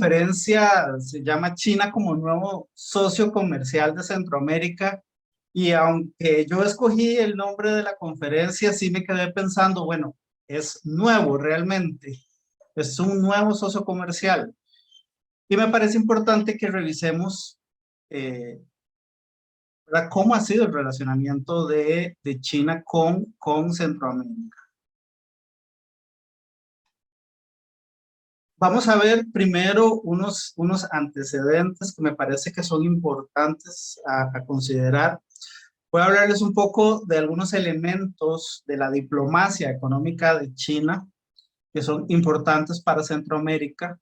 conferencia se llama China como nuevo socio comercial de Centroamérica, y aunque yo escogí el nombre de la conferencia, sí me quedé pensando, bueno, es nuevo realmente, es un nuevo socio comercial. Y me parece importante que revisemos ¿verdad? Cómo ha sido el relacionamiento de China con Centroamérica. Vamos a ver primero unos antecedentes que me parece que son importantes a considerar. Voy a hablarles un poco de algunos elementos de la diplomacia económica de China que son importantes para Centroamérica.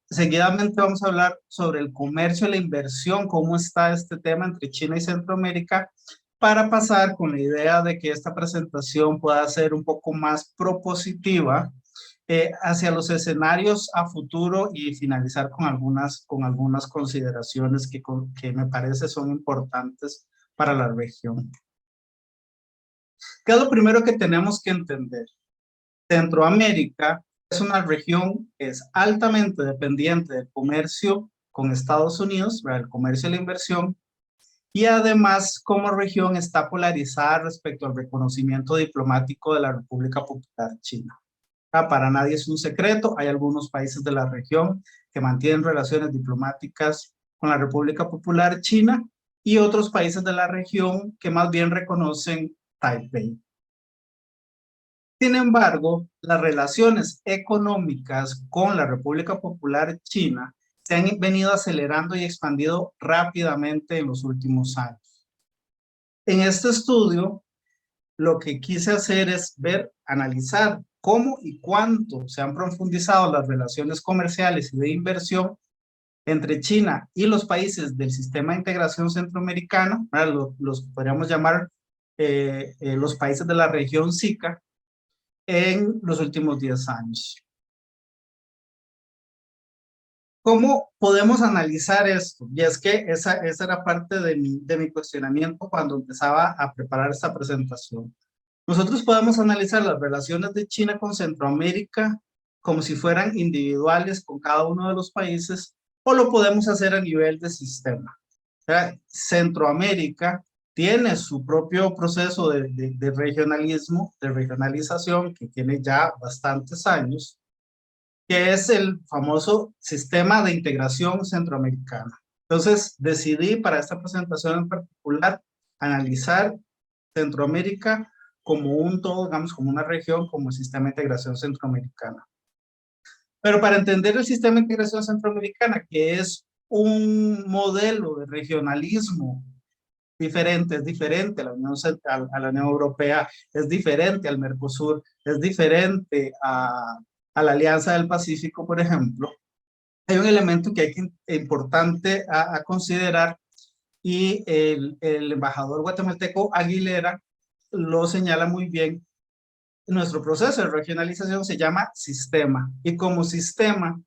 Seguidamente vamos a hablar sobre el comercio y la inversión, cómo está este tema entre China y Centroamérica, para pasar con la idea de que esta presentación pueda ser un poco más propositiva hacia los escenarios a futuro y finalizar con algunas consideraciones que me parece son importantes para la región. ¿Qué es lo primero que tenemos que entender? Centroamérica es una región que es altamente dependiente del comercio con Estados Unidos, el comercio y la inversión, y además como región está polarizada respecto al reconocimiento diplomático de la República Popular China. Para nadie es un secreto, hay algunos países de la región que mantienen relaciones diplomáticas con la República Popular China y otros países de la región que más bien reconocen Taipei. Sin embargo, las relaciones económicas con la República Popular China se han venido acelerando y expandido rápidamente en los últimos años. En este estudio, lo que quise hacer es analizar cómo y cuánto se han profundizado las relaciones comerciales y de inversión entre China y los países del sistema de integración centroamericana, los podríamos llamar los países de la región SICA, en los últimos 10 años. ¿Cómo podemos analizar esto? Y es que esa era parte de mi cuestionamiento cuando empezaba a preparar esta presentación. Nosotros podemos analizar las relaciones de China con Centroamérica como si fueran individuales con cada uno de los países, o lo podemos hacer a nivel de sistema. Centroamérica tiene su propio proceso de regionalismo, de regionalización, que tiene ya bastantes años, que es el famoso sistema de integración centroamericana. Entonces, decidí para esta presentación en particular analizar Centroamérica como un todo, digamos, como una región, como el sistema de integración centroamericana. Pero para entender el sistema de integración centroamericana, que es un modelo de regionalismo diferente, es diferente a la Unión Europea, es diferente al Mercosur, es diferente a la Alianza del Pacífico, por ejemplo, hay un elemento que importante a considerar, y el embajador guatemalteco Aguilera lo señala muy bien. Nuestro proceso de regionalización se llama sistema, y como sistema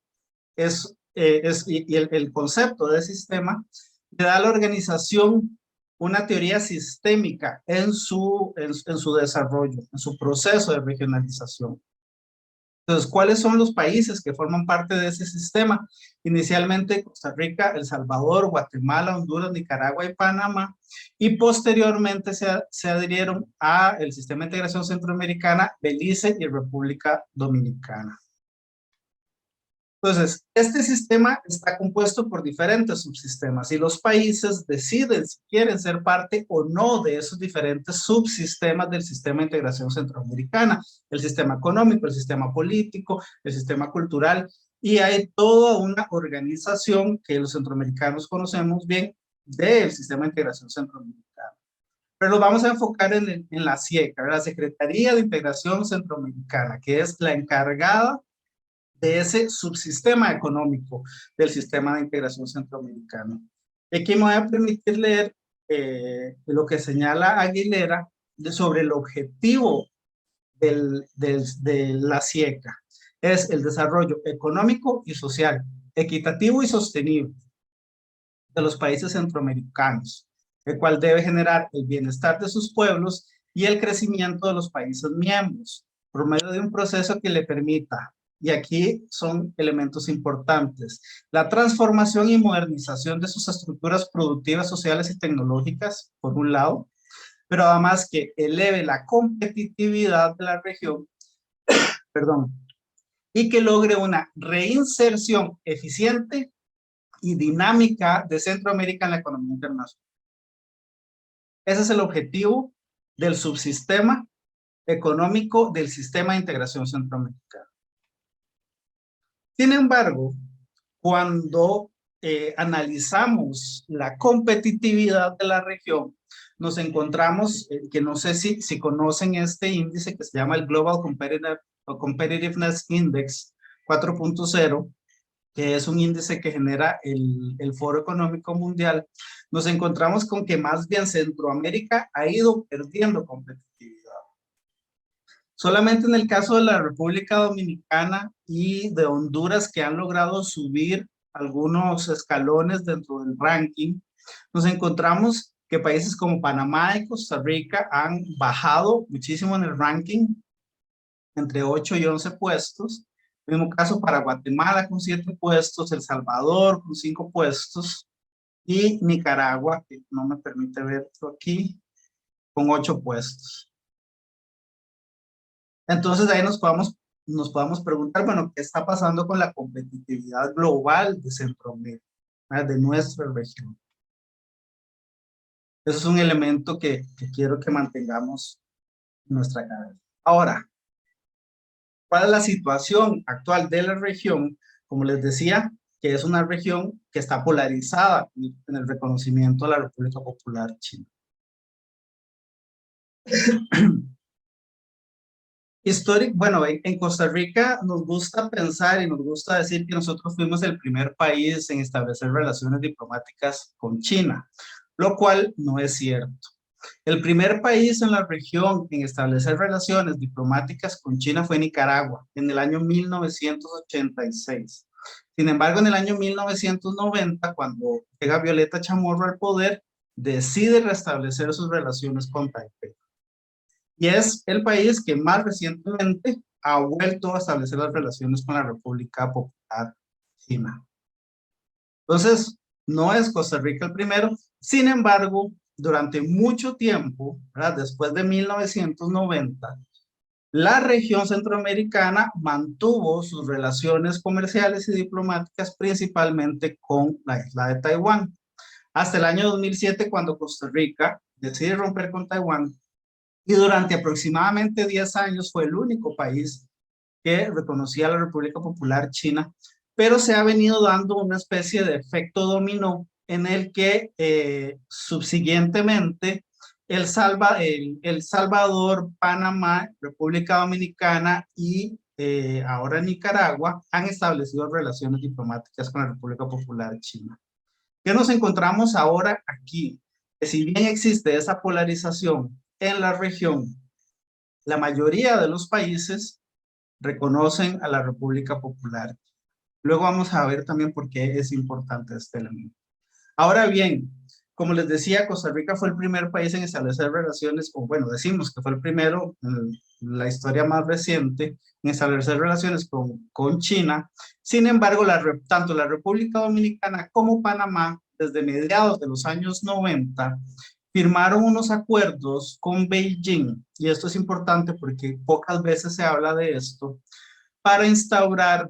y el concepto de sistema le da a la organización una teoría sistémica en su desarrollo, en su proceso de regionalización. Entonces, ¿cuáles son los países que forman parte de ese sistema? Inicialmente Costa Rica, El Salvador, Guatemala, Honduras, Nicaragua y Panamá, y posteriormente se adhirieron al sistema de integración centroamericana Belice y República Dominicana. Entonces, este sistema está compuesto por diferentes subsistemas y los países deciden si quieren ser parte o no de esos diferentes subsistemas del sistema de integración centroamericana: el sistema económico, el sistema político, el sistema cultural, y hay toda una organización que los centroamericanos conocemos bien del sistema de integración centroamericana. Pero nos vamos a enfocar en la SIECA, la Secretaría de Integración Centroamericana, que es la encargada de ese subsistema económico del sistema de integración centroamericano. Aquí me voy a permitir leer lo que señala Aguilera sobre el objetivo de la SIECA. Es el desarrollo económico y social, equitativo y sostenible de los países centroamericanos, el cual debe generar el bienestar de sus pueblos y el crecimiento de los países miembros, por medio de un proceso que le permita Y aquí son elementos importantes. La transformación y modernización de sus estructuras productivas, sociales y tecnológicas, por un lado, pero además que eleve la competitividad de la región, perdón, y que logre una reinserción eficiente y dinámica de Centroamérica en la economía internacional. Ese es el objetivo del subsistema económico del sistema de integración centroamericana. Sin embargo, cuando analizamos la competitividad de la región, nos encontramos que no sé si conocen este índice que se llama el Global Competitiveness Index 4.0, que es un índice que genera el Foro Económico Mundial. Nos encontramos con que más bien Centroamérica ha ido perdiendo competitividad. Solamente en el caso de la República Dominicana y de Honduras, que han logrado subir algunos escalones dentro del ranking, nos encontramos que países como Panamá y Costa Rica han bajado muchísimo en el ranking, entre 8 y 11 puestos. En mismo caso para Guatemala con 7 puestos, El Salvador con 5 puestos y Nicaragua, que no me permite verlo aquí, con 8 puestos. Entonces ahí nos podamos preguntar, bueno, ¿qué está pasando con la competitividad global de Centroamérica, de nuestra región? Eso es un elemento que quiero que mantengamos en nuestra cabeza. Ahora, ¿cuál es la situación actual de la región? Como les decía, que es una región que está polarizada en el reconocimiento de la República Popular China. Bueno, en Costa Rica nos gusta pensar y nos gusta decir que nosotros fuimos el primer país en establecer relaciones diplomáticas con China, lo cual no es cierto. El primer país en la región en establecer relaciones diplomáticas con China fue Nicaragua, en el año 1986. Sin embargo, en el año 1990, cuando llega Violeta Chamorro al poder, decide restablecer sus relaciones con Taipei. Y es el país que más recientemente ha vuelto a establecer las relaciones con la República Popular China. Entonces, no es Costa Rica el primero. Sin embargo, durante mucho tiempo, ¿verdad? Después de 1990, la región centroamericana mantuvo sus relaciones comerciales y diplomáticas principalmente con la isla de Taiwán. Hasta el año 2007, cuando Costa Rica decide romper con Taiwán, y durante aproximadamente 10 años fue el único país que reconocía a la República Popular China, pero se ha venido dando una especie de efecto dominó en el que subsiguientemente el Salvador, Panamá, República Dominicana y ahora Nicaragua han establecido relaciones diplomáticas con la República Popular China. ¿Qué nos encontramos ahora aquí? Que si bien existe esa polarización en la región, la mayoría de los países reconocen a la República Popular. Luego vamos a ver también por qué es importante este elemento. Ahora bien, como les decía, Costa Rica fue el primer país en establecer relaciones, o bueno, decimos que fue el primero en la historia más reciente en establecer relaciones con China. Sin embargo, tanto la República Dominicana como Panamá, desde mediados de los años 90, firmaron unos acuerdos con Beijing, y esto es importante porque pocas veces se habla de esto, para instaurar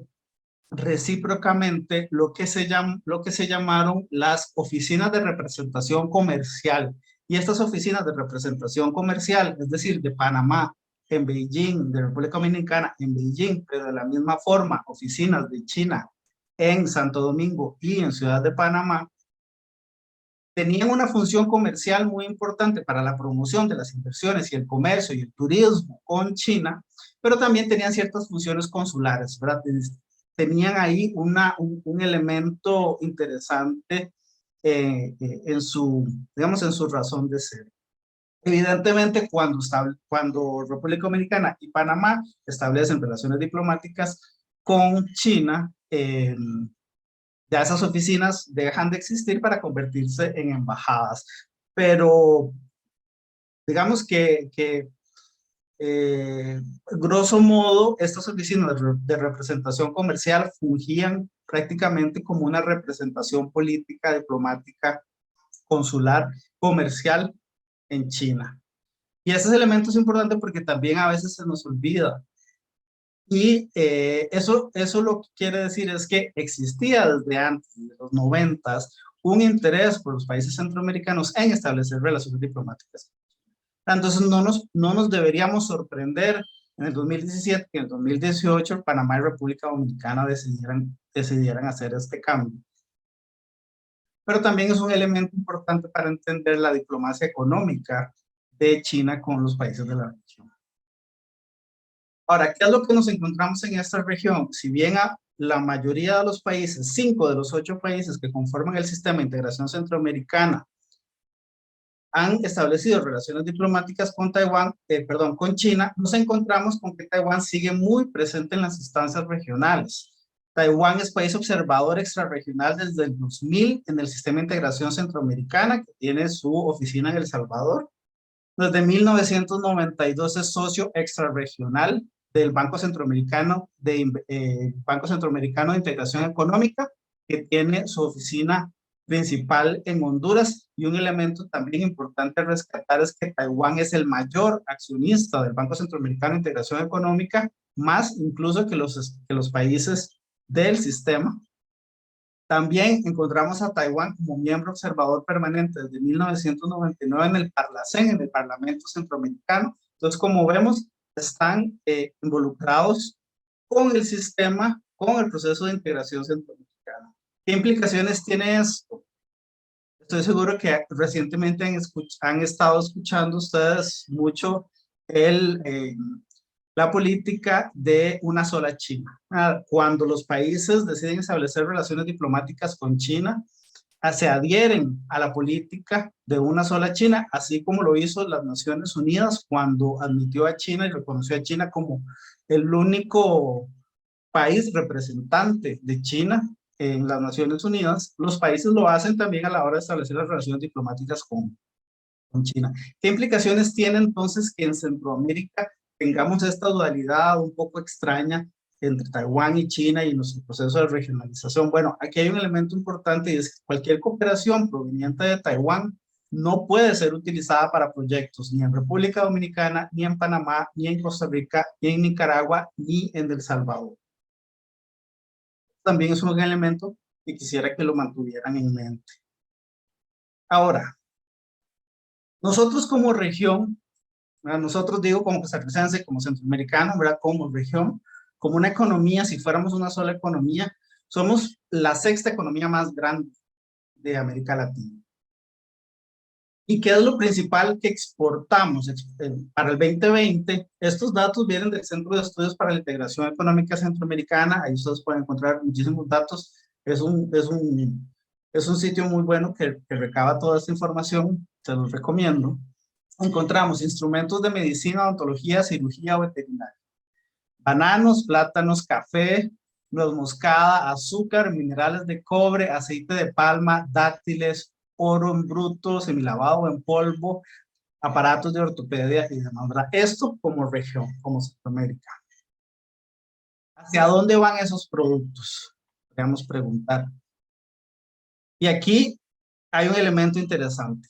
recíprocamente lo que se llamaron las oficinas de representación comercial. Y estas oficinas de representación comercial, es decir, de Panamá en Beijing, de República Dominicana en Beijing, pero de la misma forma, oficinas de China en Santo Domingo y en Ciudad de Panamá, tenían una función comercial muy importante para la promoción de las inversiones y el comercio y el turismo con China, pero también tenían ciertas funciones consulares, ¿verdad? Tenían ahí un elemento interesante en su, digamos, en su razón de ser. Evidentemente, cuando República Dominicana y Panamá establecen relaciones diplomáticas con China, ya esas oficinas dejan de existir para convertirse en embajadas. Pero digamos que grosso modo, estas oficinas de representación comercial fungían prácticamente como una representación política, diplomática, consular, comercial en China. Y ese elemento es importante porque también a veces se nos olvida. Y eso lo que quiere decir es que existía desde antes de los 90 un interés por los países centroamericanos en establecer relaciones diplomáticas. Entonces no nos deberíamos sorprender en el 2017 que en el 2018 Panamá y República Dominicana decidieran hacer este cambio. Pero también es un elemento importante para entender la diplomacia económica de China con los países de la región. Ahora, ¿qué es lo que nos encontramos en esta región? Si bien la mayoría de los países, 5 de los 8 países que conforman el sistema de integración centroamericana, han establecido relaciones diplomáticas con con China, nos encontramos con que Taiwán sigue muy presente en las instancias regionales. Taiwán es país observador extrarregional desde el 2000 en el sistema de integración centroamericana, que tiene su oficina en El Salvador. Desde 1992 es socio extrarregional del Banco Centroamericano de Integración Económica, que tiene su oficina principal en Honduras. Y un elemento también importante a rescatar es que Taiwán es el mayor accionista del Banco Centroamericano de Integración Económica, más incluso que los países del sistema. También encontramos a Taiwán como miembro observador permanente desde 1999 en el Parlacén, en el Parlamento Centroamericano. Entonces, como vemos, están involucrados con el sistema, con el proceso de integración centroamericana. ¿Qué implicaciones tiene esto? Estoy seguro que recientemente han estado escuchando ustedes mucho la política de una sola China. Cuando los países deciden establecer relaciones diplomáticas con China, se adhieren a la política de una sola China, así como lo hizo las Naciones Unidas cuando admitió a China y reconoció a China como el único país representante de China en las Naciones Unidas. Los países lo hacen también a la hora de establecer las relaciones diplomáticas con China. ¿Qué implicaciones tiene entonces que en Centroamérica tengamos esta dualidad un poco extraña entre Taiwán y China y nuestro proceso de regionalización? Bueno, aquí hay un elemento importante y es que cualquier cooperación proveniente de Taiwán no puede ser utilizada para proyectos ni en República Dominicana, ni en Panamá, ni en Costa Rica, ni en Nicaragua, ni en El Salvador. También es un elemento que quisiera que lo mantuvieran en mente. Ahora, nosotros como región, nosotros digo como costarricense, como centroamericano, ¿verdad? Como región, como una economía, si fuéramos una sola economía, somos la sexta economía más grande de América Latina. ¿Y qué es lo principal que exportamos? Para el 2020, estos datos vienen del Centro de Estudios para la Integración Económica Centroamericana, ahí ustedes pueden encontrar muchísimos datos, es un sitio muy bueno que recaba toda esta información, se los recomiendo. Encontramos instrumentos de medicina, odontología, cirugía o veterinaria, bananos, plátanos, café, nuez moscada, azúcar, minerales de cobre, aceite de palma, dátiles, oro en bruto, semilavado en polvo, aparatos de ortopedia y demás, ¿verdad? Esto como región, como Centroamérica. ¿Hacia dónde van esos productos? Podríamos preguntar. Y aquí hay un elemento interesante.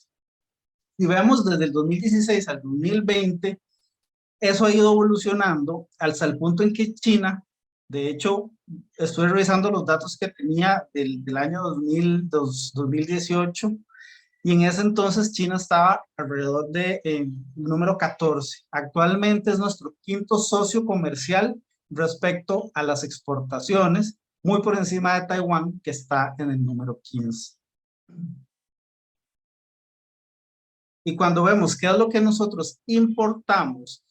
Si vemos desde el 2016 al 2020, eso ha ido evolucionando hasta el punto en que China, de hecho, estoy revisando los datos que tenía del año 2018, y en ese entonces China estaba alrededor de número 14. Actualmente es nuestro quinto socio comercial respecto a las exportaciones, muy por encima de Taiwán, que está en el número 15. Y cuando vemos qué es lo que nosotros importamos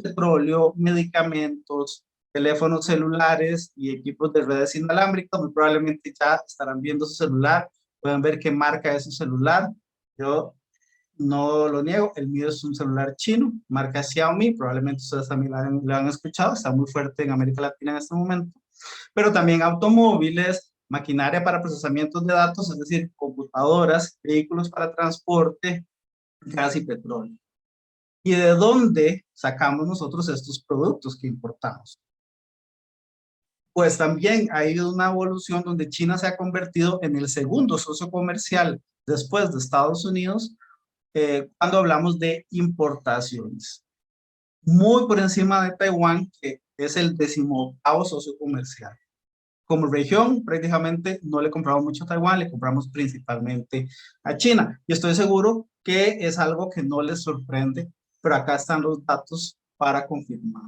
petróleo, medicamentos, teléfonos celulares y equipos de redes inalámbricas. Muy probablemente ya estarán viendo su celular, pueden ver qué marca es su celular. Yo no lo niego, el mío es un celular chino, marca Xiaomi, probablemente ustedes también lo han escuchado, está muy fuerte en América Latina en este momento. Pero también automóviles, maquinaria para procesamiento de datos, es decir, computadoras, vehículos para transporte, gas y petróleo. ¿Y de dónde sacamos nosotros estos productos que importamos? Pues también ha habido una evolución donde China se ha convertido en el segundo socio comercial después de Estados Unidos cuando hablamos de importaciones. Muy por encima de Taiwán, que es el 18º socio comercial. Como región, prácticamente no le compramos mucho a Taiwán, le compramos principalmente a China. Y estoy seguro que es algo que no les sorprende, pero acá están los datos para confirmar.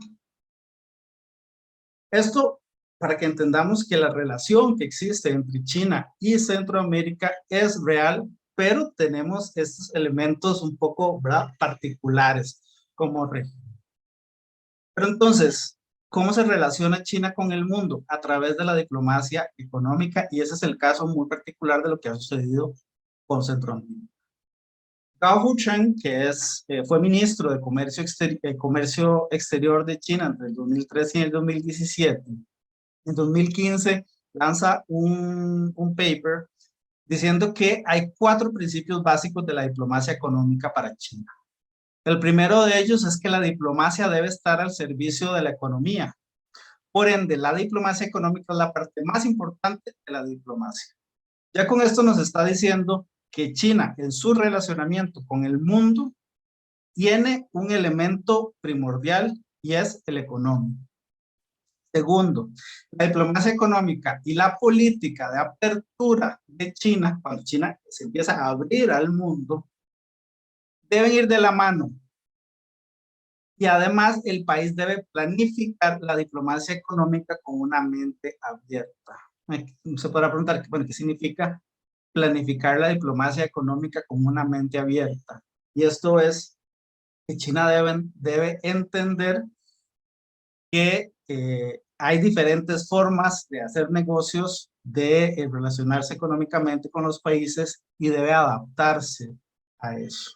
Esto para que entendamos que la relación que existe entre China y Centroamérica es real, pero tenemos estos elementos un poco, ¿verdad?, particulares como región. Pero entonces, ¿cómo se relaciona China con el mundo? A través de la diplomacia económica, y ese es el caso muy particular de lo que ha sucedido con Centroamérica. Gao Hucheng, que fue ministro de Comercio Exterior de China entre el 2013 y el 2017, en 2015 lanza un paper diciendo que hay 4 principios básicos de la diplomacia económica para China. El primero de ellos es que la diplomacia debe estar al servicio de la economía. Por ende, la diplomacia económica es la parte más importante de la diplomacia. Ya con esto nos está diciendo que China, en su relacionamiento con el mundo, tiene un elemento primordial y es el económico. Segundo, la diplomacia económica y la política de apertura de China, cuando China se empieza a abrir al mundo, deben ir de la mano. Y además el país debe planificar la diplomacia económica con una mente abierta. Se podrá preguntar, bueno, ¿qué significa planificar la diplomacia económica con una mente abierta? Y esto es que China debe entender que hay diferentes formas de hacer negocios, de relacionarse económicamente con los países y debe adaptarse a eso.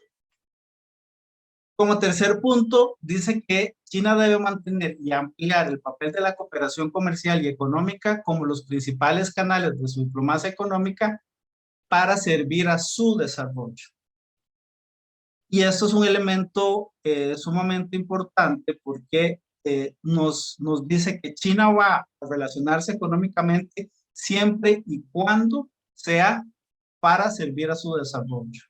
Como tercer punto, dice que China debe mantener y ampliar el papel de la cooperación comercial y económica como los principales canales de su diplomacia económica para servir a su desarrollo. Y esto es un elemento sumamente importante porque nos dice que China va a relacionarse económicamente siempre y cuando sea para servir a su desarrollo.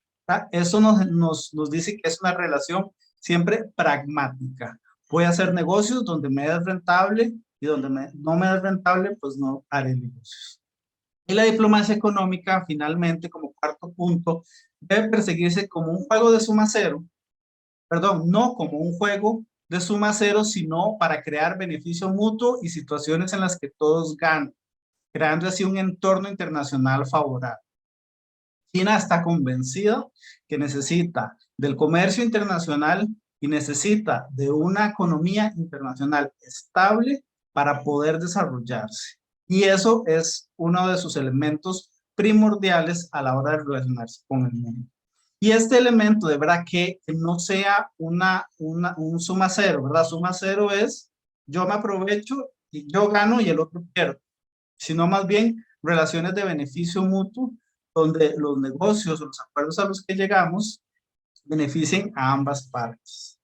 Eso nos dice que es una relación siempre pragmática. Voy a hacer negocios donde me es rentable y donde no me es rentable, pues no haré negocios. Y la diplomacia económica, finalmente, como cuarto punto, debe perseguirse como un juego de suma cero, perdón, no como un juego de suma cero, sino para crear beneficio mutuo y situaciones en las que todos ganan, creando así un entorno internacional favorable. China está convencida que necesita del comercio internacional y necesita de una economía internacional estable para poder desarrollarse. Y eso es uno de sus elementos primordiales a la hora de relacionarse con el mundo. Y este elemento de verdad que no sea un suma cero, ¿verdad? Suma cero es yo me aprovecho y yo gano y el otro pierde, sino más bien relaciones de beneficio mutuo donde los negocios o los acuerdos a los que llegamos beneficien a ambas partes.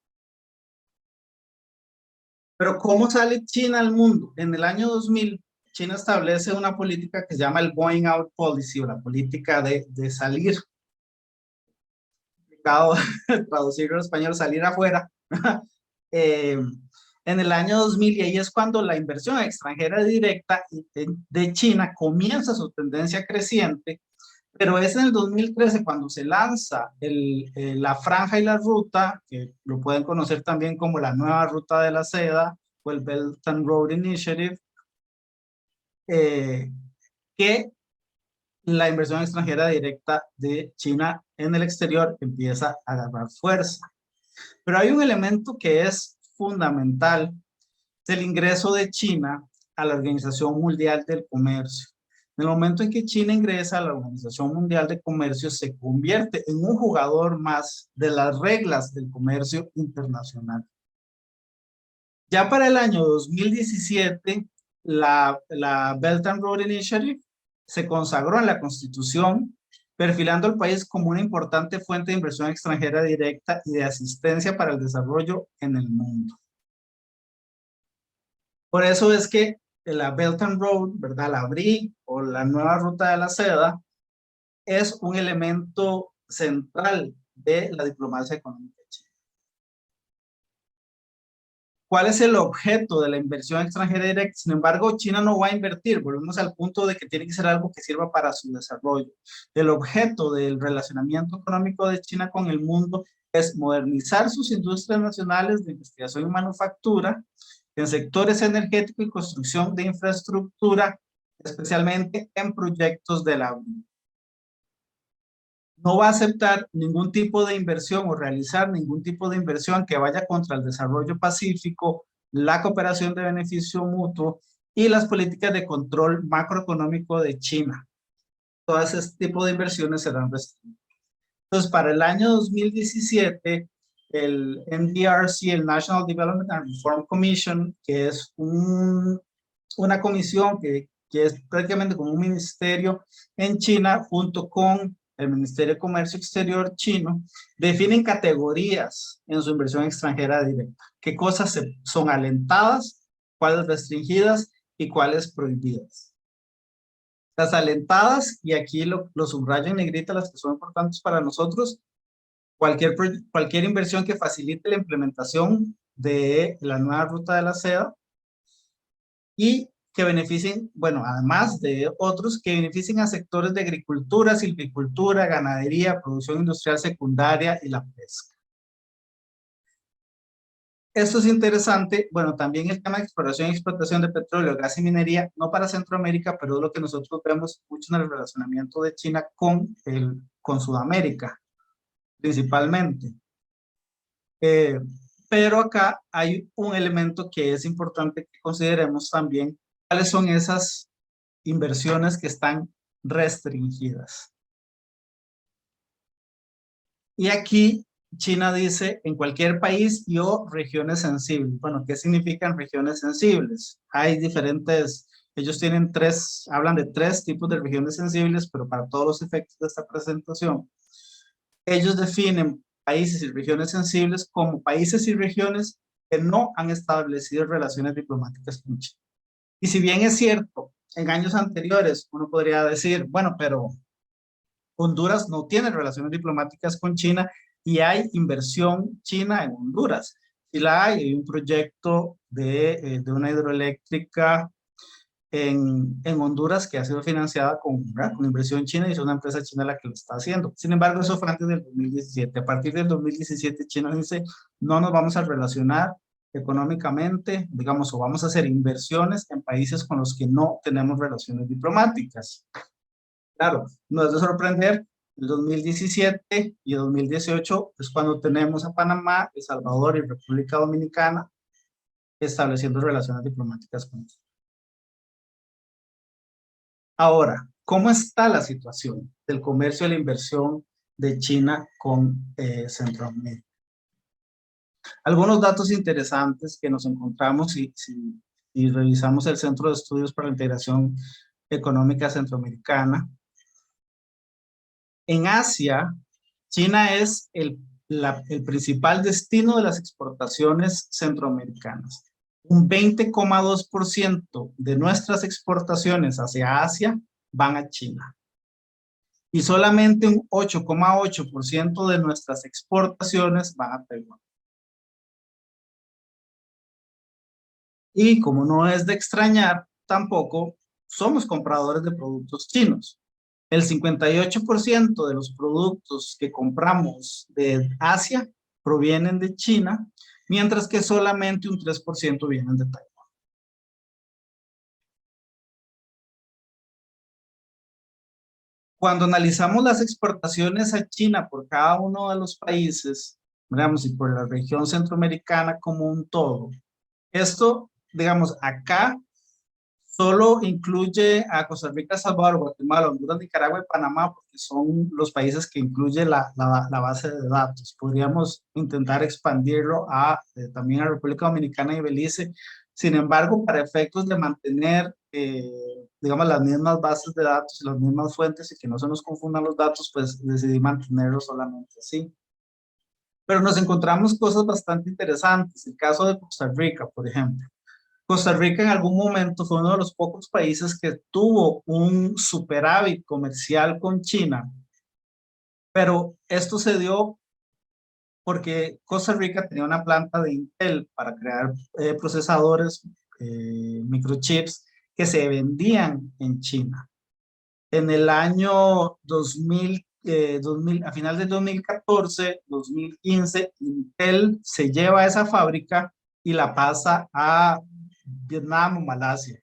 Pero ¿cómo sale China al mundo? En el año 2000, China establece una política que se llama el Going Out Policy, o la política de salir. Traducirlo en español, salir afuera. En el año 2000, y ahí es cuando la inversión extranjera directa de China comienza su tendencia creciente, pero es en el 2013 cuando se lanza la franja y la ruta, que lo pueden conocer también como la nueva ruta de la seda o el Belt and Road Initiative, que la inversión extranjera directa de China en el exterior empieza a agarrar fuerza. Pero hay un elemento que es fundamental, es el ingreso de China a la Organización Mundial del Comercio. En el momento en que China ingresa a la Organización Mundial de Comercio, se convierte en un jugador más de las reglas del comercio internacional. Ya para el año 2017, la Belt and Road Initiative se consagró en la Constitución perfilando al país como una importante fuente de inversión extranjera directa y de asistencia para el desarrollo en el mundo. Por eso es que la Belt and Road, ¿verdad? La BRI o la nueva ruta de la seda es un elemento central de la diplomacia económica china. ¿Cuál es el objeto de la inversión extranjera directa? Sin embargo, China no va a invertir. Volvemos al punto de que tiene que ser algo que sirva para su desarrollo. El objeto del relacionamiento económico de China con el mundo es modernizar sus industrias nacionales de investigación y manufactura en sectores energéticos y construcción de infraestructura, especialmente en proyectos de la Unión. No va a aceptar ningún tipo de inversión o realizar ningún tipo de inversión que vaya contra el desarrollo pacífico, la cooperación de beneficio mutuo y las políticas de control macroeconómico de China. Todo ese tipo de inversiones serán restringidas. Entonces, para el año 2017, el NDRC, el National Development and Reform Commission, que es una comisión que es prácticamente como un ministerio en China, junto con el Ministerio de Comercio Exterior chino, definen categorías en su inversión extranjera directa. ¿Qué cosas son alentadas, cuáles restringidas y cuáles prohibidas? Las alentadas, y aquí lo subrayo en negrita, las que son importantes para nosotros, cualquier inversión que facilite la implementación de la nueva ruta de la seda y que beneficien, bueno, además de otros, que beneficien a sectores de agricultura, silvicultura, ganadería, producción industrial secundaria y la pesca. Esto es interesante, bueno, también el tema de exploración y explotación de petróleo, gas y minería, no para Centroamérica, pero es lo que nosotros vemos mucho en el relacionamiento de China con Sudamérica, principalmente. Pero acá hay un elemento que es importante que consideremos también, cuáles son esas inversiones que están restringidas. Y aquí China dice en cualquier país y o regiones sensibles. Bueno, ¿qué significan regiones sensibles? Hay diferentes, ellos tienen hablan de 3 tipos de regiones sensibles, pero para todos los efectos de esta presentación, ellos definen países y regiones sensibles como países y regiones que no han establecido relaciones diplomáticas con China. Y si bien es cierto, en años anteriores uno podría decir, bueno, pero Honduras no tiene relaciones diplomáticas con China y hay inversión china en Honduras. Y hay un proyecto de una hidroeléctrica en Honduras que ha sido financiada con inversión china y es una empresa china la que lo está haciendo. Sin embargo, eso fue antes del 2017. A partir del 2017, China dice, no nos vamos a relacionar económicamente, digamos, o vamos a hacer inversiones en países con los que no tenemos relaciones diplomáticas. Claro, no es de sorprender, el 2017 y 2018 es cuando tenemos a Panamá, El Salvador y República Dominicana estableciendo relaciones diplomáticas con ellos. Ahora, ¿cómo está la situación del comercio y la inversión de China con Centroamérica? Algunos datos interesantes que nos encontramos si revisamos el Centro de Estudios para la Integración Económica Centroamericana. En Asia, China es el principal destino de las exportaciones centroamericanas. Un 20,2% de nuestras exportaciones hacia Asia van a China. Y solamente un 8,8% de nuestras exportaciones van a Taiwán. Y como no es de extrañar, tampoco somos compradores de productos chinos. El 58% de los productos que compramos de Asia provienen de China, mientras que solamente un 3% vienen de Taiwán. Cuando analizamos las exportaciones a China por cada uno de los países, digamos, y por la región centroamericana como un todo, esto, digamos, acá solo incluye a Costa Rica, Salvador, Guatemala, Honduras, Nicaragua y Panamá, porque son los países que incluye la base de datos. Podríamos intentar expandirlo también a República Dominicana y Belice. Sin embargo, para efectos de mantener, digamos, las mismas bases de datos y las mismas fuentes y que no se nos confundan los datos, pues decidí mantenerlo solamente así. Pero nos encontramos cosas bastante interesantes. El caso de Costa Rica, por ejemplo. Costa Rica en algún momento fue uno de los pocos países que tuvo un superávit comercial con China, pero esto se dio porque Costa Rica tenía una planta de Intel para crear procesadores, microchips, que se vendían en China. En el año 2000, a final del 2014, 2015, Intel se lleva esa fábrica y la pasa a Vietnam o Malasia,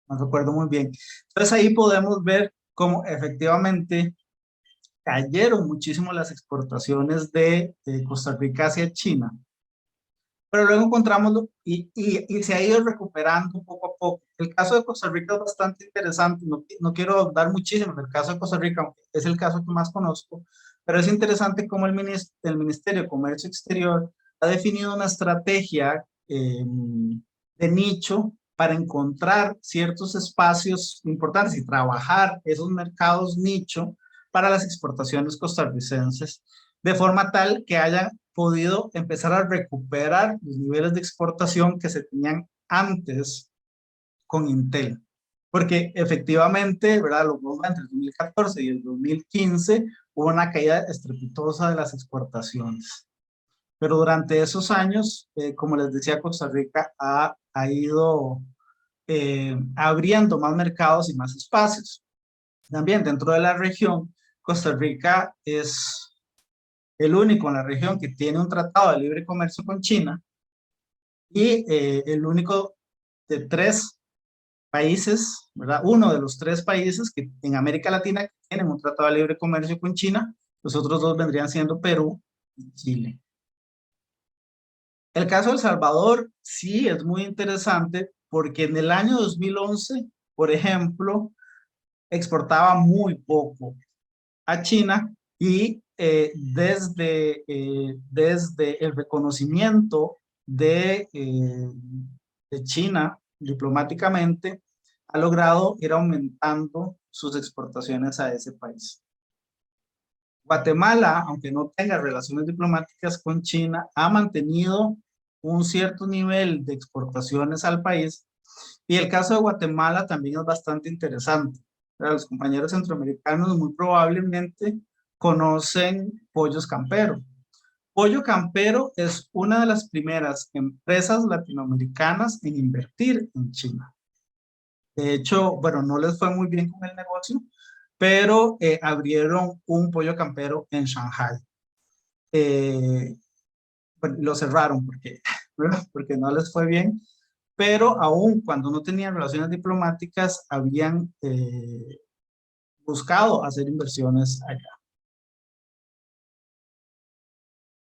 no recuerdo muy bien. Entonces ahí podemos ver cómo efectivamente cayeron muchísimo las exportaciones de Costa Rica hacia China, pero luego encontramos y se ha ido recuperando poco a poco. El caso de Costa Rica es bastante interesante, no quiero dar muchísimo del caso de Costa Rica, aunque es el caso que más conozco, pero es interesante cómo el Ministerio de Comercio Exterior ha definido una estrategia de nicho para encontrar ciertos espacios importantes y trabajar esos mercados nicho para las exportaciones costarricenses, de forma tal que haya podido empezar a recuperar los niveles de exportación que se tenían antes con Intel. Porque efectivamente, ¿verdad? Entre el 2014 y el 2015 hubo una caída estrepitosa de las exportaciones. Pero durante esos años, como les decía, Costa Rica ha ido abriendo más mercados y más espacios. También dentro de la región, Costa Rica es el único en la región que tiene un tratado de libre comercio con China y el único de tres países, ¿verdad? Uno de los tres países que en América Latina que tienen un tratado de libre comercio con China, los otros dos vendrían siendo Perú y Chile. El caso de El Salvador sí es muy interesante porque en el año 2011, por ejemplo, exportaba muy poco a China y desde el reconocimiento de China diplomáticamente, ha logrado ir aumentando sus exportaciones a ese país. Guatemala, aunque no tenga relaciones diplomáticas con China, ha mantenido un cierto nivel de exportaciones al país y el caso de Guatemala también es bastante interesante. Los compañeros centroamericanos muy probablemente conocen Pollos Campero. Pollo Campero es una de las primeras empresas latinoamericanas en invertir en China. De hecho, bueno, no les fue muy bien con el negocio, pero abrieron un Pollo Campero en Shanghai. Bueno, lo cerraron porque, ¿verdad? Porque no les fue bien, pero aún cuando no tenían relaciones diplomáticas, habían buscado hacer inversiones allá.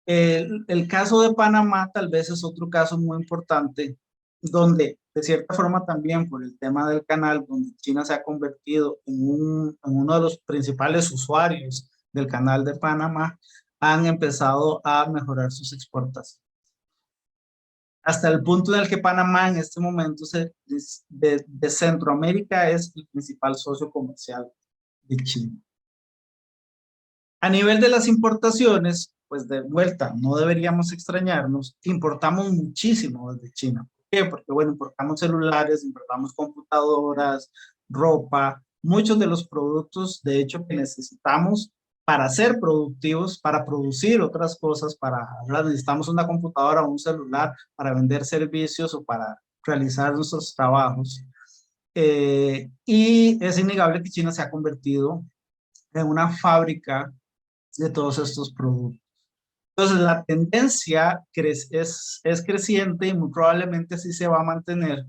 El caso de Panamá tal vez es otro caso muy importante, donde de cierta forma también por el tema del canal, donde China se ha convertido en uno de los principales usuarios del canal de Panamá, han empezado a mejorar sus exportaciones. Hasta el punto en el que Panamá en este momento de Centroamérica es el principal socio comercial de China. A nivel de las importaciones, pues de vuelta, no deberíamos extrañarnos, importamos muchísimo desde China. ¿Por qué? Porque bueno, importamos celulares, importamos computadoras, ropa, muchos de los productos, de hecho, que necesitamos para ser productivos, para producir otras cosas, necesitamos una computadora o un celular para vender servicios o para realizar nuestros trabajos. Y es innegable que China se ha convertido en una fábrica de todos estos productos. Entonces, la tendencia es creciente y muy probablemente así se va a mantener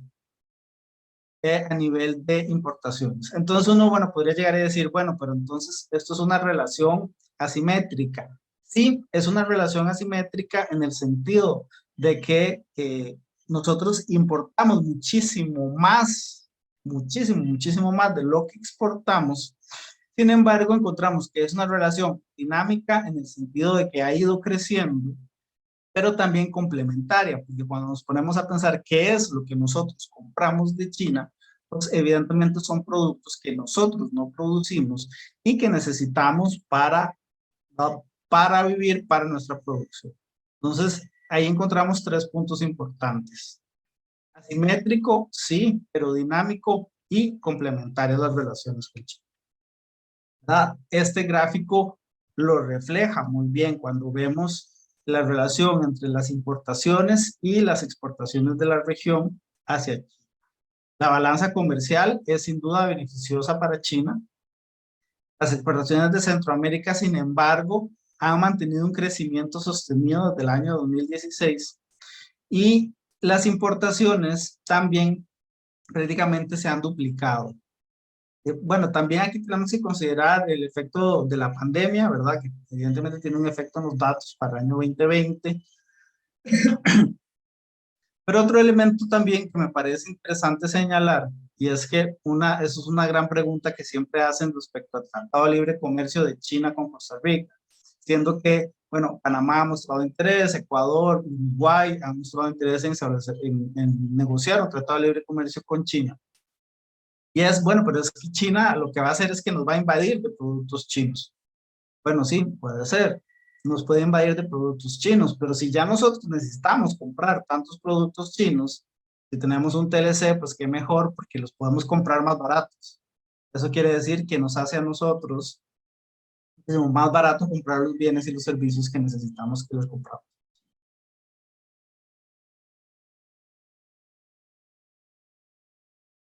a nivel de importaciones. Entonces, uno, bueno, podría llegar a decir, bueno, pero entonces esto es una relación asimétrica. Sí, es una relación asimétrica en el sentido de que nosotros importamos muchísimo más de lo que exportamos. Sin embargo, encontramos que es una relación dinámica en el sentido de que ha ido creciendo, pero también complementaria, porque cuando nos ponemos a pensar qué es lo que nosotros compramos de China, pues evidentemente son productos que nosotros no producimos y que necesitamos para vivir, para nuestra producción. Entonces, ahí encontramos tres puntos importantes. Asimétrico, sí, pero dinámico y complementarias las relaciones con China. ¿Verdad? Este gráfico lo refleja muy bien cuando vemos la relación entre las importaciones y las exportaciones de la región hacia China. La balanza comercial es sin duda beneficiosa para China. Las exportaciones de Centroamérica, sin embargo, han mantenido un crecimiento sostenido desde el año 2016 y las importaciones también prácticamente se han duplicado. Bueno, también aquí tenemos que considerar el efecto de la pandemia, ¿verdad? Que evidentemente tiene un efecto en los datos para el año 2020. Pero otro elemento también que me parece interesante señalar, y es que eso es una gran pregunta que siempre hacen respecto al Tratado de Libre Comercio de China con Costa Rica, siendo que, bueno, Panamá ha mostrado interés, Ecuador, Uruguay han mostrado interés en negociar un Tratado de Libre Comercio con China. Y es, bueno, pero es que China lo que va a hacer es que nos va a invadir de productos chinos. Bueno, sí, puede ser. Nos puede invadir de productos chinos, pero si ya nosotros necesitamos comprar tantos productos chinos, si tenemos un TLC, pues qué mejor, porque los podemos comprar más baratos. Eso quiere decir que nos hace a nosotros más barato comprar los bienes y los servicios que necesitamos que los compramos.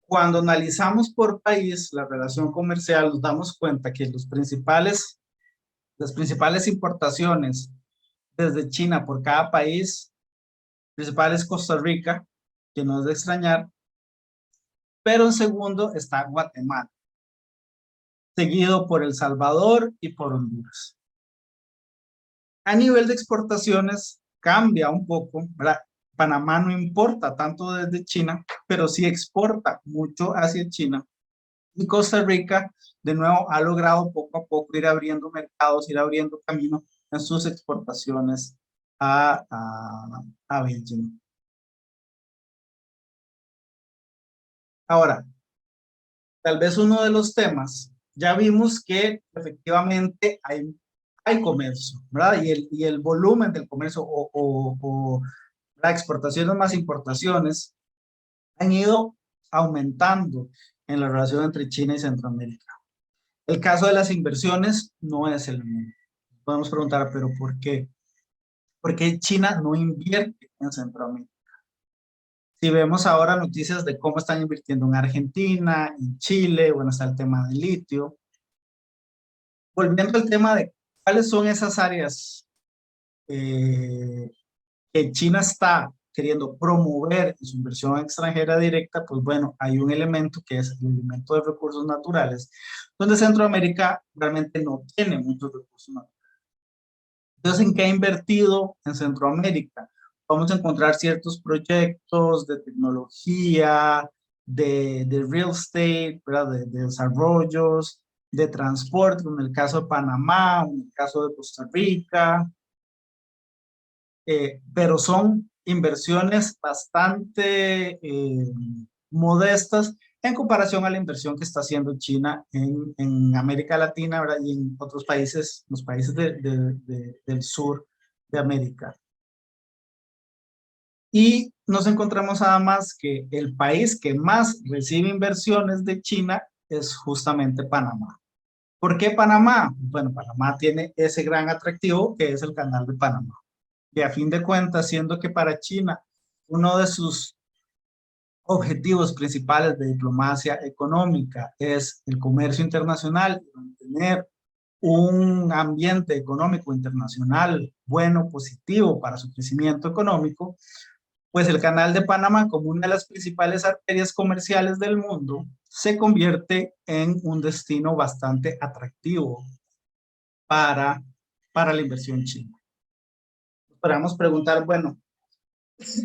Cuando analizamos por país la relación comercial, nos damos cuenta que las principales importaciones desde China por cada país principal es Costa Rica, que no es de extrañar, pero en segundo está Guatemala, seguido por El Salvador y por Honduras. A nivel de exportaciones cambia un poco, ¿verdad? Panamá no importa tanto desde China, pero sí exporta mucho hacia China. Y Costa Rica, de nuevo, ha logrado poco a poco ir abriendo mercados, ir abriendo camino en sus exportaciones a Beijing. Ahora, tal vez uno de los temas, ya vimos que efectivamente hay comercio, ¿verdad? Y el volumen del comercio o las exportaciones más importaciones han ido aumentando en la relación entre China y Centroamérica. El caso de las inversiones no es el mismo. Podemos preguntar, pero ¿por qué? ¿Por qué China no invierte en Centroamérica? Si vemos ahora noticias de cómo están invirtiendo en Argentina, en Chile, bueno, está el tema del litio. Volviendo al tema de cuáles son esas áreas eh, que China está queriendo promover en su inversión extranjera directa, pues bueno, hay un elemento que es el elemento de recursos naturales, donde Centroamérica realmente no tiene muchos recursos naturales. Entonces, ¿en qué ha invertido en Centroamérica? Vamos a encontrar ciertos proyectos de tecnología, de real estate, ¿verdad? De desarrollos, de transporte, en el caso de Panamá, en el caso de Costa Rica, pero son inversiones bastante modestas en comparación a la inversión que está haciendo China en América Latina, ¿verdad? Y en otros países, los países del sur de América. Y nos encontramos además que el país que más recibe inversiones de China es justamente Panamá. ¿Por qué Panamá? Bueno, Panamá tiene ese gran atractivo que es el Canal de Panamá. Que a fin de cuentas, siendo que para China uno de sus objetivos principales de diplomacia económica es el comercio internacional, mantener un ambiente económico internacional bueno, positivo para su crecimiento económico, pues el Canal de Panamá, como una de las principales arterias comerciales del mundo, se convierte en un destino bastante atractivo para, para la inversión china. Podríamos preguntar, bueno,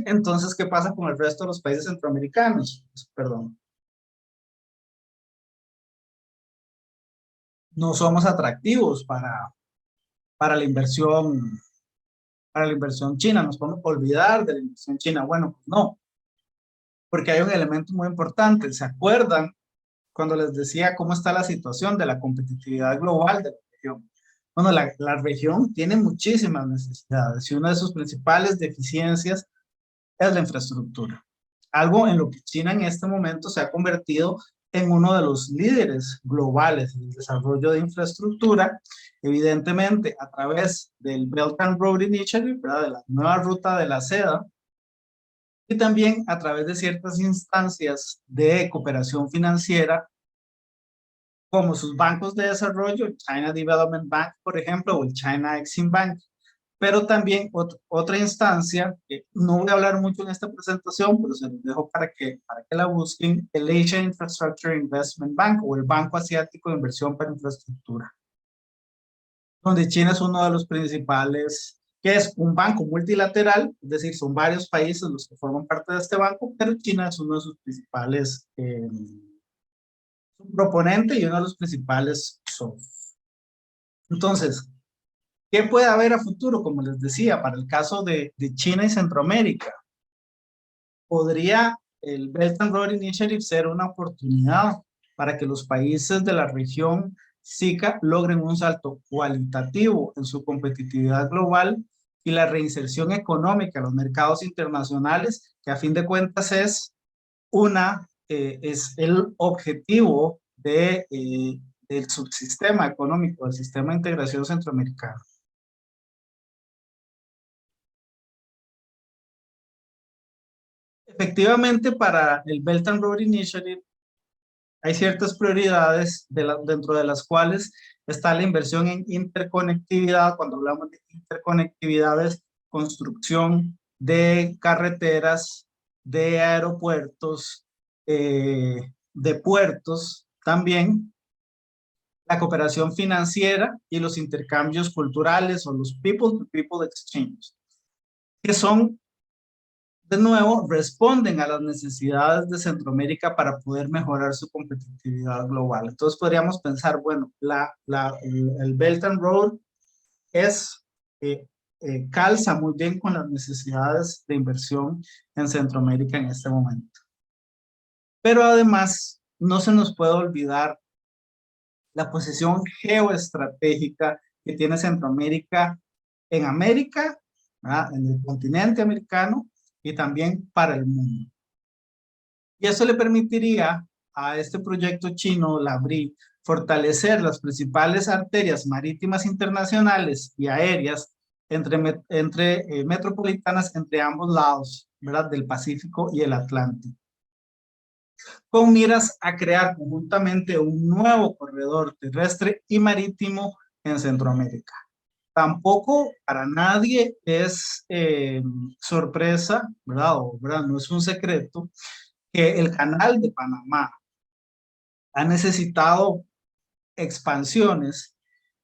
entonces, ¿qué pasa con el resto de los países centroamericanos? Pues, perdón, no somos atractivos para la inversión, para la inversión china. ¿Nos podemos olvidar de la inversión china? Bueno, pues no, porque hay un elemento muy importante. ¿Se acuerdan cuando les decía cómo está la situación de la competitividad global de la región? Bueno, la región tiene muchísimas necesidades y una de sus principales deficiencias es la infraestructura. Algo en lo que China en este momento se ha convertido en uno de los líderes globales en el desarrollo de infraestructura, evidentemente a través del Belt and Road Initiative, ¿verdad? De la nueva ruta de la seda, y también a través de ciertas instancias de cooperación financiera, como sus bancos de desarrollo, el China Development Bank, por ejemplo, o el China Exim Bank, pero también otra instancia, que no voy a hablar mucho en esta presentación, pero se los dejo para que la busquen, el Asia Infrastructure Investment Bank o el Banco Asiático de Inversión para Infraestructura, donde China es uno de los principales, que es un banco multilateral, es decir, son varios países los que forman parte de este banco, pero China es uno de sus principales proponentes y uno de los principales socios. Entonces, ¿qué puede haber a futuro? Como les decía, para el caso de China y Centroamérica, podría el Belt and Road Initiative ser una oportunidad para que los países de la región SICA logren un salto cualitativo en su competitividad global y la reinserción económica en los mercados internacionales, que a fin de cuentas es el objetivo del subsistema económico, del sistema de integración centroamericano. Efectivamente, para el Belt and Road Initiative hay ciertas prioridades dentro de las cuales está la inversión en interconectividad. Cuando hablamos de interconectividades, construcción de carreteras, de aeropuertos, de puertos, también la cooperación financiera y los intercambios culturales o los people-to-people exchange, que son, de nuevo, responden a las necesidades de Centroamérica para poder mejorar su competitividad global. Entonces podríamos pensar, bueno, el Belt and Road es, calza muy bien con las necesidades de inversión en Centroamérica en este momento. Pero además, no se nos puede olvidar la posición geoestratégica que tiene Centroamérica en América, ¿verdad? En el continente americano, y también para el mundo. Y eso le permitiría a este proyecto chino, la BRI, fortalecer las principales arterias marítimas internacionales y aéreas metropolitanas entre ambos lados, ¿verdad? Del Pacífico y el Atlántico, con miras a crear conjuntamente un nuevo corredor terrestre y marítimo en Centroamérica. Tampoco para nadie es sorpresa, ¿verdad? ¿verdad? No es un secreto que el canal de Panamá ha necesitado expansiones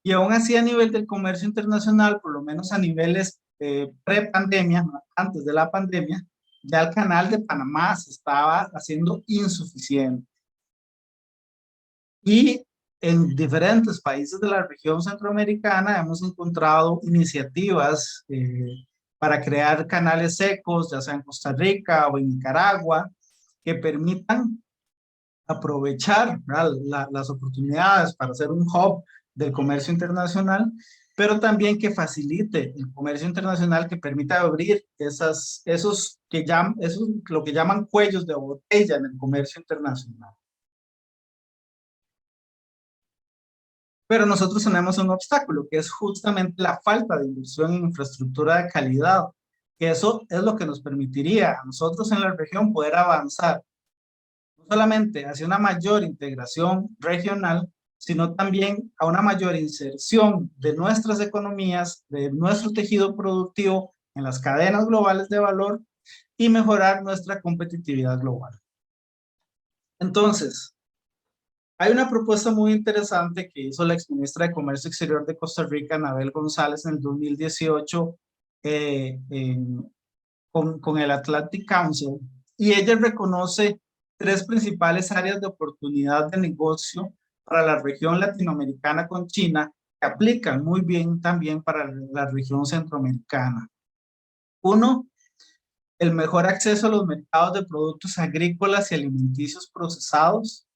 y aún así a nivel del comercio internacional, por lo menos a niveles pre-pandemia, antes de la pandemia, ya el canal de Panamá se estaba haciendo insuficiente. Y en diferentes países de la región centroamericana hemos encontrado iniciativas para crear canales secos, ya sea en Costa Rica o en Nicaragua, que permitan aprovechar las oportunidades para hacer un hub del comercio internacional, pero también que facilite el comercio internacional, que permita abrir esos lo que llaman cuellos de botella en el comercio internacional. Pero nosotros tenemos un obstáculo, que es justamente la falta de inversión en infraestructura de calidad, que eso es lo que nos permitiría a nosotros en la región poder avanzar, no solamente hacia una mayor integración regional, sino también a una mayor inserción de nuestras economías, de nuestro tejido productivo en las cadenas globales de valor y mejorar nuestra competitividad global. Entonces, hay una propuesta muy interesante que hizo la exministra de Comercio Exterior de Costa Rica, Anabel González, en el 2018 con el Atlantic Council, y ella reconoce tres principales áreas de oportunidad de negocio para la región latinoamericana con China, que aplican muy bien también para la región centroamericana. Uno, el mejor acceso a los mercados de productos agrícolas y alimenticios procesados,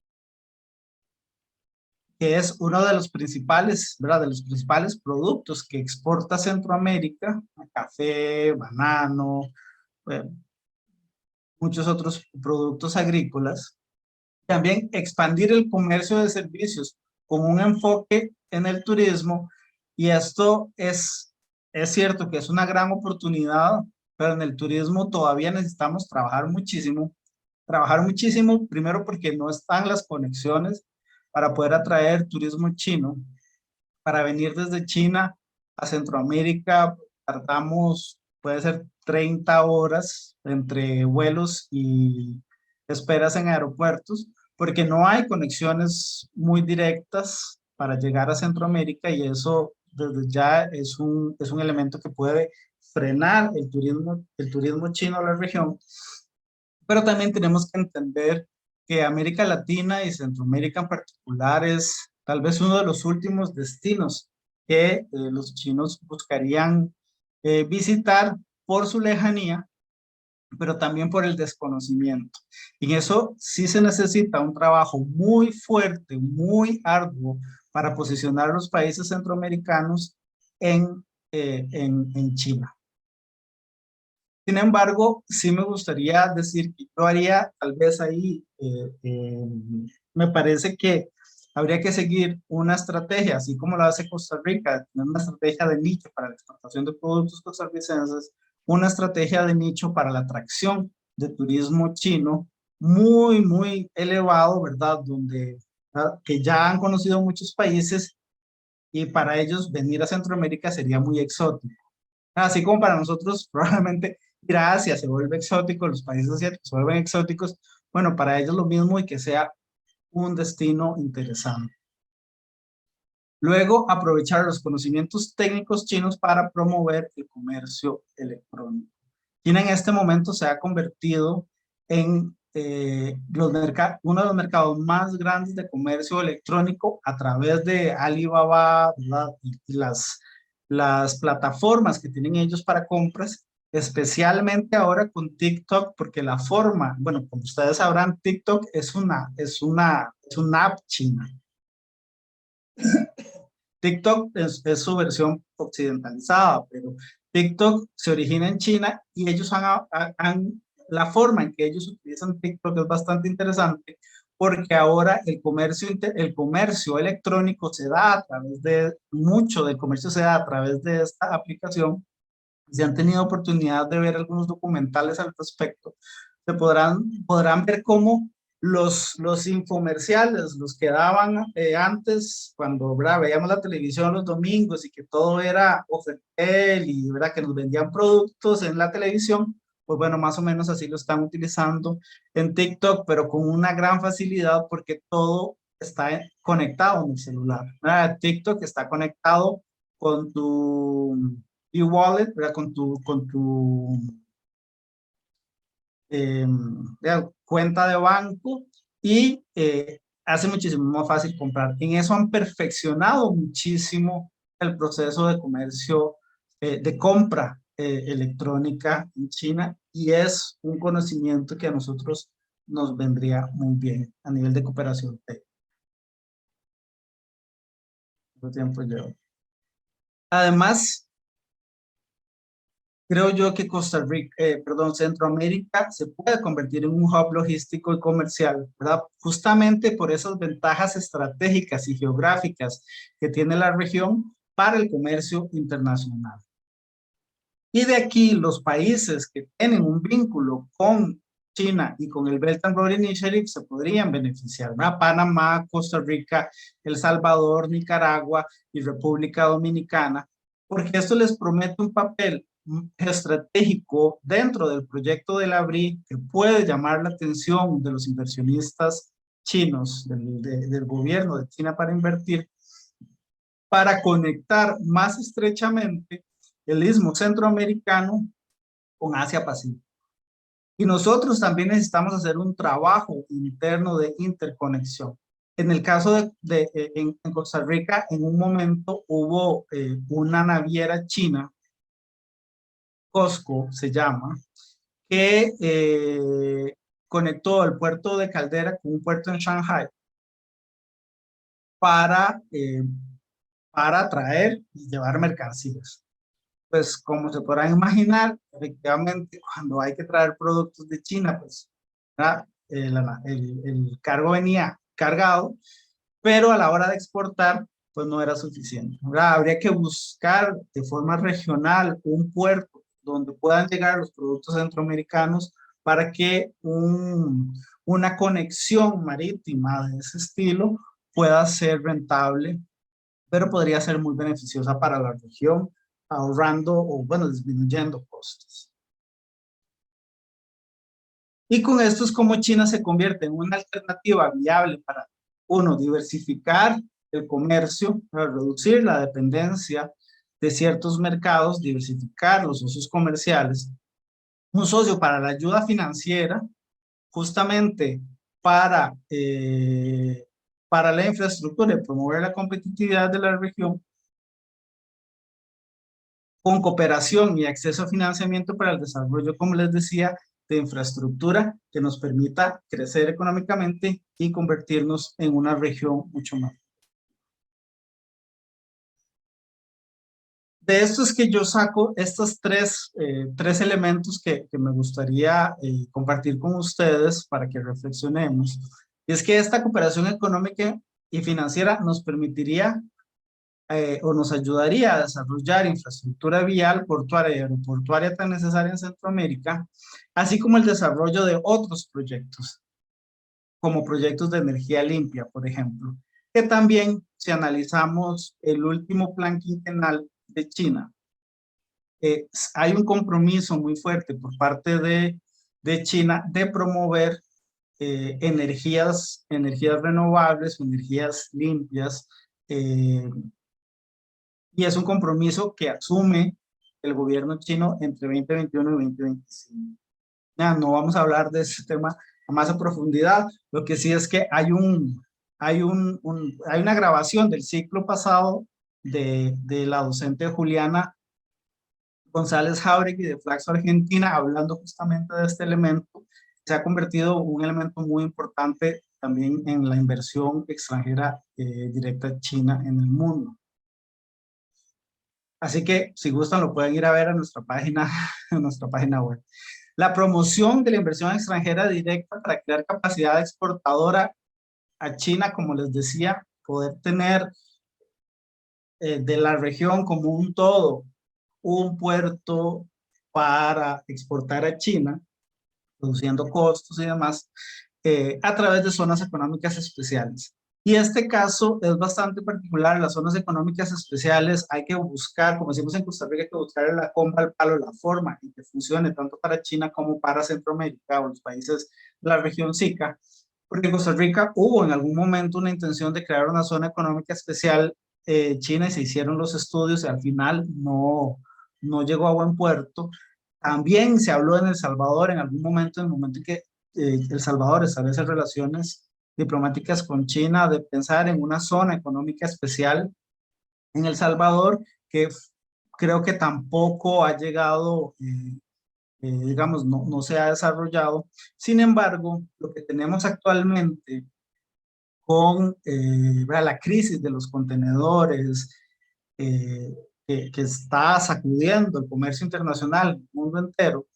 que es uno de los principales, ¿verdad? De los principales productos que exporta Centroamérica: café, banano, eh, muchos otros productos agrícolas. También expandir el comercio de servicios con un enfoque en el turismo, y esto es cierto que es una gran oportunidad, pero en el turismo todavía necesitamos trabajar muchísimo, primero porque no están las conexiones para poder atraer turismo chino. Para venir desde China a Centroamérica tardamos, puede ser 30 horas entre vuelos y esperas en aeropuertos, porque no hay conexiones muy directas para llegar a Centroamérica, y eso desde ya es un elemento que puede frenar el turismo chino a la región. Pero también tenemos que entender que América Latina y Centroamérica en particular es tal vez uno de los últimos destinos que los chinos buscarían visitar por su lejanía, pero también por el desconocimiento. Y en eso sí se necesita un trabajo muy fuerte, muy arduo, para posicionar a los países centroamericanos en China. Sin embargo, sí me gustaría decir que yo haría tal vez ahí, me parece que habría que seguir una estrategia, así como lo hace Costa Rica, tener una estrategia de nicho para la exportación de productos costarricenses, una estrategia de nicho para la atracción de turismo chino muy, muy elevado, ¿verdad? Donde, que ya han conocido muchos países, y para ellos venir a Centroamérica sería muy exótico. Así como para nosotros probablemente ir a Asia se vuelve exótico, los países asiáticos se vuelven exóticos, bueno, para ellos lo mismo, y que sea un destino interesante. Luego, aprovechar los conocimientos técnicos chinos para promover el comercio electrónico. China en este momento se ha convertido en uno de los mercados más grandes de comercio electrónico a través de Alibaba, ¿verdad? Y las plataformas que tienen ellos para compras, especialmente ahora con TikTok, porque la forma, bueno, como ustedes sabrán, TikTok es una app china. TikTok es su versión occidentalizada, pero TikTok se origina en China, y ellos la forma en que ellos utilizan TikTok es bastante interesante, porque ahora el comercio electrónico se da a través mucho del comercio se da a través de esta aplicación. Si han tenido oportunidad de ver algunos documentales al respecto, podrán ver cómo los infomerciales, los que daban antes, cuando, ¿verdad?, veíamos la televisión los domingos y que todo era Ofertel y, ¿verdad?, que nos vendían productos en la televisión, pues bueno, más o menos así lo están utilizando en TikTok, pero con una gran facilidad, porque todo está conectado en el celular, ¿verdad? TikTok está conectado con tu e-wallet, ¿verdad? Con tu cuenta de banco, y hace muchísimo más fácil comprar. En eso han perfeccionado muchísimo el proceso de comercio, de compra electrónica en China, y es un conocimiento que a nosotros nos vendría muy bien a nivel de cooperación técnica. ¿Cuánto tiempo llevo? Además, creo yo que Centroamérica se puede convertir en un hub logístico y comercial, ¿verdad? Justamente por esas ventajas estratégicas y geográficas que tiene la región para el comercio internacional. Y de aquí los países que tienen un vínculo con China y con el Belt and Road Initiative se podrían beneficiar, ¿verdad? Panamá, Costa Rica, El Salvador, Nicaragua y República Dominicana, porque esto les promete un papel estratégico dentro del proyecto de la BRI, que puede llamar la atención de los inversionistas chinos, del gobierno de China, para invertir, para conectar más estrechamente el istmo centroamericano con Asia Pacífico. Y nosotros también necesitamos hacer un trabajo interno de interconexión. En el caso en Costa Rica, en un momento hubo una naviera china COSCO se llama, que conectó el puerto de Caldera con un puerto en Shanghai para, para traer y llevar mercancías. Pues como se podrán imaginar, efectivamente, cuando hay que traer productos de China, pues el cargo venía cargado, pero a la hora de exportar, pues no era suficiente. ¿Verdad? Habría que buscar de forma regional un puerto donde puedan llegar los productos centroamericanos para que una conexión marítima de ese estilo pueda ser rentable, pero podría ser muy beneficiosa para la región, ahorrando o, bueno, disminuyendo costos. Y con esto es como China se convierte en una alternativa viable para, uno, diversificar el comercio, para reducir la dependencia de ciertos mercados, diversificar los socios comerciales, un socio para la ayuda financiera, justamente para la infraestructura y promover la competitividad de la región, con cooperación y acceso a financiamiento para el desarrollo, como les decía, de infraestructura que nos permita crecer económicamente y convertirnos en una región mucho más. De esto es que yo saco estos tres elementos que me gustaría compartir con ustedes para que reflexionemos. Y es que esta cooperación económica y financiera nos permitiría o nos ayudaría a desarrollar infraestructura vial, portuaria y aeroportuaria tan necesaria en Centroamérica, así como el desarrollo de otros proyectos, como proyectos de energía limpia, por ejemplo, que también, si analizamos el último plan quinquenal de China, hay un compromiso muy fuerte por parte de China de promover energías renovables, energías limpias, eh, y es un compromiso que asume el gobierno chino entre 2021 y 2025. Ya, no vamos a hablar de ese tema a más a profundidad, lo que sí es que hay una grabación del ciclo pasado de la docente Juliana González Jauregui de Flaxo Argentina, hablando justamente de este elemento. Se ha convertido en un elemento muy importante también en la inversión extranjera directa china en el mundo. Así que si gustan lo pueden ir a ver a nuestra página, a nuestra página web. La promoción de la inversión extranjera directa para crear capacidad exportadora a China, como les decía, poder tener de la región como un todo un puerto para exportar a China, reduciendo costos y demás, a través de zonas económicas especiales. Y este caso es bastante particular. Las zonas económicas especiales hay que buscar, como decimos en Costa Rica, hay que buscar la compra al palo, la forma en que funcione tanto para China como para Centroamérica o los países de la región SICA, porque en Costa Rica hubo en algún momento una intención de crear una zona económica especial China y se hicieron los estudios y al final no llegó a buen puerto. También se habló en El Salvador en algún momento, en el momento en que El Salvador establece relaciones diplomáticas con China, de pensar en una zona económica especial en El Salvador, que creo que tampoco ha llegado, digamos, no se ha desarrollado. Sin embargo, lo que tenemos actualmente con la crisis de los contenedores, eh, que está sacudiendo el comercio internacional en el mundo entero,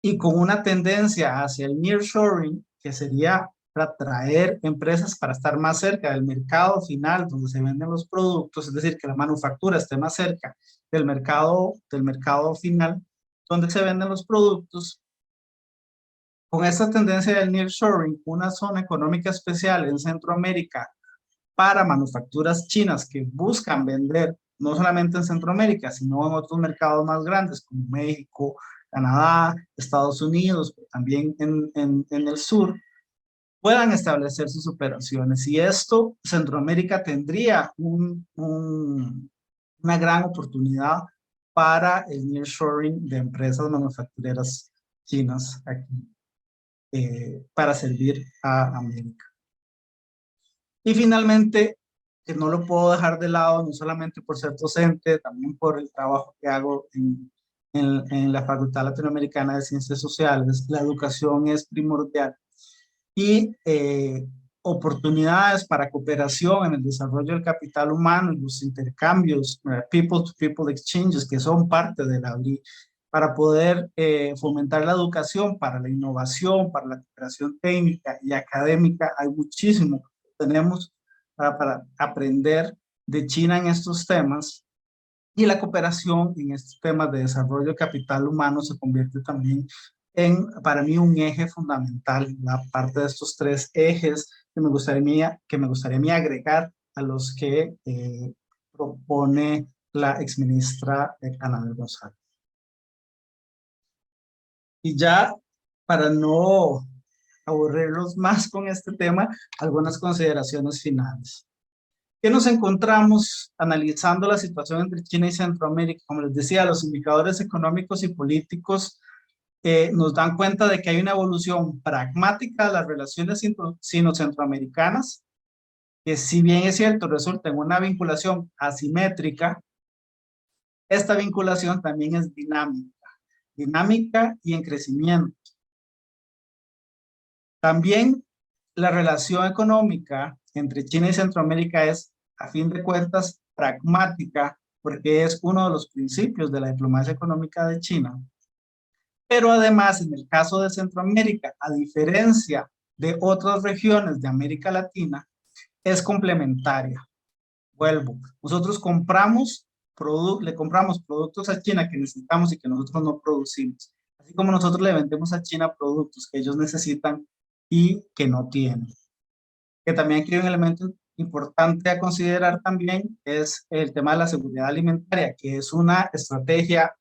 y con una tendencia hacia el nearshoring, que sería para traer empresas para estar más cerca del mercado final donde se venden los productos, es decir, que la manufactura esté más cerca del mercado final donde se venden los productos. Con esta tendencia del nearshoring, una zona económica especial en Centroamérica para manufacturas chinas que buscan vender no solamente en Centroamérica, sino en otros mercados más grandes como México, Canadá, Estados Unidos, también en el sur, puedan establecer sus operaciones. Y esto, Centroamérica tendría una gran oportunidad para el nearshoring de empresas manufactureras chinas aquí, para servir a América. Y finalmente, que no lo puedo dejar de lado, no solamente por ser docente, también por el trabajo que hago en la Facultad Latinoamericana de Ciencias Sociales, la educación es primordial y oportunidades para cooperación en el desarrollo del capital humano y los intercambios, people-to-people exchanges, que son parte de la ULI, para poder fomentar la educación, para la innovación, para la cooperación técnica y académica. Hay muchísimo que tenemos para aprender de China en estos temas, y la cooperación en estos temas de desarrollo de capital humano se convierte también en, para mí, un eje fundamental, la parte de estos tres ejes que me gustaría a mí agregar a los que propone la exministra Anabel González. Y ya, para no aburrirlos más con este tema, algunas consideraciones finales. ¿Qué nos encontramos analizando la situación entre China y Centroamérica? Como les decía, los indicadores económicos y políticos nos dan cuenta de que hay una evolución pragmática de las relaciones sino-centroamericanas, que si bien es cierto, resulta en una vinculación asimétrica, esta vinculación también es dinámica y en crecimiento. También la relación económica entre China y Centroamérica es, a fin de cuentas, pragmática, porque es uno de los principios de la diplomacia económica de China. Pero además, en el caso de Centroamérica, a diferencia de otras regiones de América Latina, es complementaria. Vuelvo, nosotros le compramos productos a China que necesitamos y que nosotros no producimos, así como nosotros le vendemos a China productos que ellos necesitan y que no tienen. Que también aquí hay un elemento importante a considerar también es el tema de la seguridad alimentaria, que es una estrategia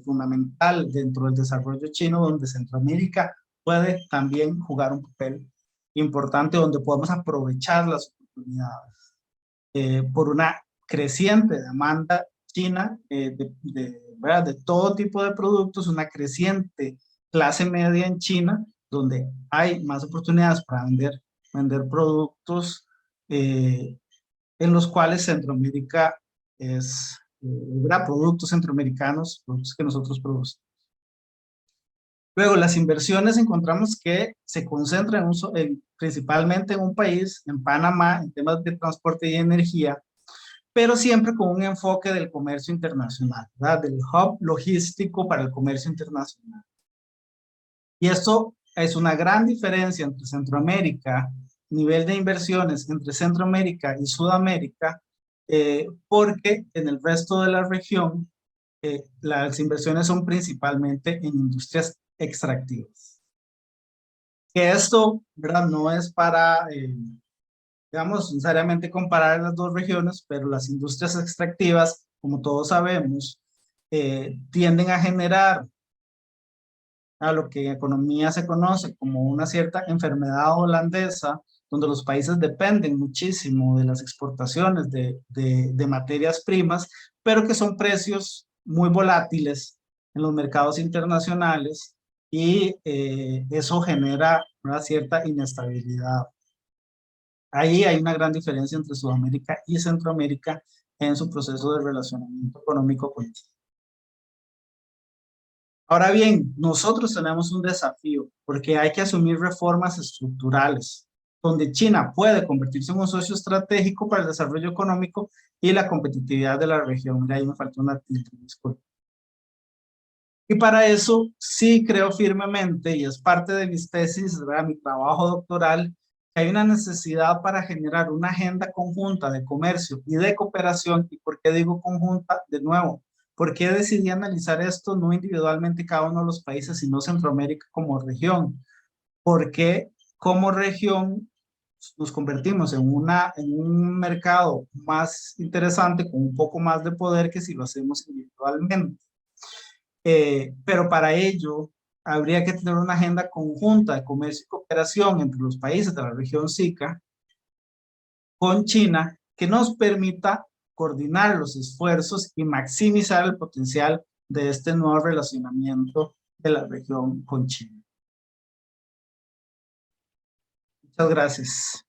fundamental dentro del desarrollo chino, donde Centroamérica puede también jugar un papel importante, donde podemos aprovechar las oportunidades por una creciente demanda china ¿verdad? De todo tipo de productos, una creciente clase media en China, donde hay más oportunidades para vender productos en los cuales Centroamérica es, productos centroamericanos, productos que nosotros producimos. Luego, las inversiones encontramos que se concentran principalmente en un país, en Panamá, en temas de transporte y energía, pero siempre con un enfoque del comercio internacional, ¿verdad? Del hub logístico para el comercio internacional. Y esto es una gran diferencia entre Centroamérica, nivel de inversiones entre Centroamérica y Sudamérica, porque en el resto de la región las inversiones son principalmente en industrias extractivas. Que esto, ¿verdad? No es para, digamos, necesariamente comparar las dos regiones, pero las industrias extractivas, como todos sabemos, tienden a generar a lo que en economía se conoce como una cierta enfermedad holandesa, donde los países dependen muchísimo de las exportaciones de materias primas, pero que son precios muy volátiles en los mercados internacionales y eso genera una cierta inestabilidad. Ahí hay una gran diferencia entre Sudamérica y Centroamérica en su proceso de relacionamiento económico con China. Ahora bien, nosotros tenemos un desafío porque hay que asumir reformas estructurales, donde China puede convertirse en un socio estratégico para el desarrollo económico y la competitividad de la región. Mira, ahí me faltó una tilde, disculpe. Y para eso sí creo firmemente, y es parte de mis tesis, ¿verdad? Mi trabajo doctoral, que hay una necesidad para generar una agenda conjunta de comercio y de cooperación. ¿Y por qué digo conjunta? De nuevo, ¿por qué decidí analizar esto no individualmente cada uno de los países, sino Centroamérica como región? Porque como región nos convertimos en un mercado más interesante, con un poco más de poder que si lo hacemos individualmente. Pero para ello habría que tener una agenda conjunta de comercio y cooperación entre los países de la región SICA con China que nos permita coordinar los esfuerzos y maximizar el potencial de este nuevo relacionamiento de la región con China. Muchas gracias.